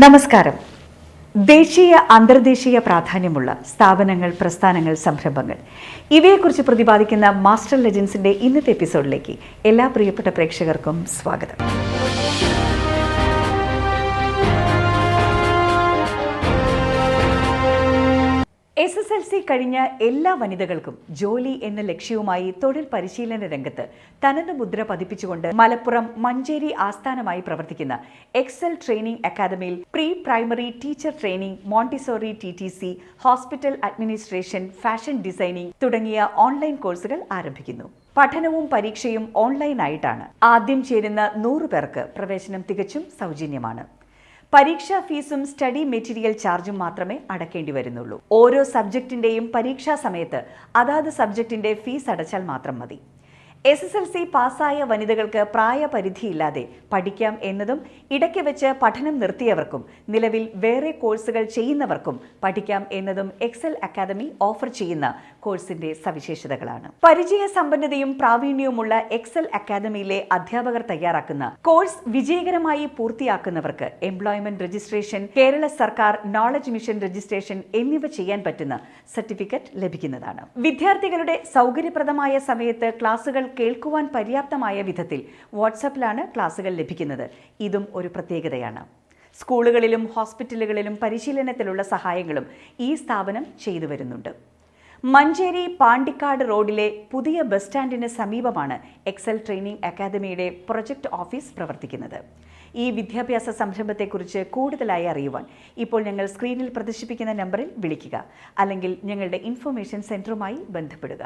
നമസ്കാരം. ദേശീയ അന്തർദേശീയ പ്രാധാന്യമുള്ള സ്ഥാപനങ്ങൾ, പ്രസ്ഥാനങ്ങൾ, സംരംഭങ്ങൾ ഇവയെക്കുറിച്ച് പ്രതിപാദിക്കുന്ന മാസ്റ്റർ ലെജൻസിന്റെ ഇന്നത്തെ എപ്പിസോഡിലേക്ക് എല്ലാ പ്രിയപ്പെട്ട പ്രേക്ഷകർക്കും സ്വാഗതം. SSLC കഴിഞ്ഞ എല്ലാ വനിതകൾക്കും ജോലി എന്ന ലക്ഷ്യവുമായി തൊഴിൽ പരിശീലന രംഗത്ത് തനത് മുദ്ര പതിപ്പിച്ചുകൊണ്ട് മലപ്പുറം മഞ്ചേരി ആസ്ഥാനമായി പ്രവർത്തിക്കുന്ന എക്സൽ ട്രെയിനിംഗ് അക്കാദമിയിൽ pre primary teacher training, Montessori TTC, hospital administration, fashion designing തുടങ്ങിയ ഓൺലൈൻ കോഴ്സുകൾ ആരംഭിക്കുന്നു. പഠനവും പരീക്ഷയും ഓൺലൈനായിട്ടാണ്. ആദ്യം ചേരുന്ന 100 പേർക്ക് പ്രവേശനം തികച്ചും സൗജന്യമാണ്. പരീക്ഷാ ഫീസും സ്റ്റഡി മെറ്റീരിയൽ ചാർജും മാത്രമേ അടക്കേണ്ടി വരുന്നുള്ളൂ. ഓരോ സബ്ജക്റ്റിന്റെയും പരീക്ഷാ സമയത്ത് അതാത് സബ്ജക്റ്റിന്റെ ഫീസ് അടച്ചാൽ മാത്രം മതി. SSLC പാസ്സായ വനിതകൾക്ക് പ്രായപരിധിയില്ലാതെ പഠിക്കാം എന്നതും ഇടയ്ക്ക് വെച്ച് പഠനം നിർത്തിയവർക്കും നിലവിൽ വേറെ കോഴ്സുകൾ ചെയ്യുന്നവർക്കും പഠിക്കാം എന്നതും എക്സൽ അക്കാദമി ഓഫർ ചെയ്യുന്ന കോഴ്സിന്റെ സവിശേഷതകളാണ്. പരിചയസമ്പന്നതയും പ്രാവീണ്യവുമുള്ള എക്സൽ അക്കാദമിയിലെ അധ്യാപകർ തയ്യാറാക്കുന്ന കോഴ്സ് വിജയകരമായി പൂർത്തിയാക്കുന്നവർക്ക് എംപ്ലോയ്മെന്റ് രജിസ്ട്രേഷൻ, കേരള സർക്കാർ നോളജ് മിഷൻ രജിസ്ട്രേഷൻ എന്നിവ ചെയ്യാൻ പറ്റുന്ന സർട്ടിഫിക്കറ്റ് ലഭിക്കുന്നതാണ്. വിദ്യാർത്ഥികളുടെ സൗകര്യപ്രദമായ സമയത്ത് ക്ലാസുകൾ കേൾക്കുവാൻ പര്യാപ്തമായ വിധത്തിൽ വാട്സാപ്പിലാണ് ക്ലാസുകൾ ലഭിക്കുന്നത്. ഇതും ഒരു പ്രത്യേകതയാണ്. സ്കൂളുകളിലും ഹോസ്പിറ്റലുകളിലും പരിശീലനത്തിലുള്ള സഹായങ്ങളും ഈ സ്ഥാപനം ചെയ്തു വരുന്നുണ്ട്. മഞ്ചേരി പാണ്ടിക്കാട് റോഡിലെ പുതിയ ബസ് സ്റ്റാൻഡിന് സമീപമാണ് എക്സൽ ട്രെയിനിംഗ് അക്കാദമിയുടെ പ്രൊജക്ട് ഓഫീസ് പ്രവർത്തിക്കുന്നത്. ഈ വിദ്യാഭ്യാസ സംരംഭത്തെക്കുറിച്ച് കൂടുതലായി അറിയുവാൻ ഇപ്പോൾ ഞങ്ങൾ സ്ക്രീനിൽ പ്രദർശിപ്പിക്കുന്ന നമ്പറിൽ വിളിക്കുക, അല്ലെങ്കിൽ ഞങ്ങളുടെ ഇൻഫർമേഷൻ സെന്ററുമായി ബന്ധപ്പെടുക.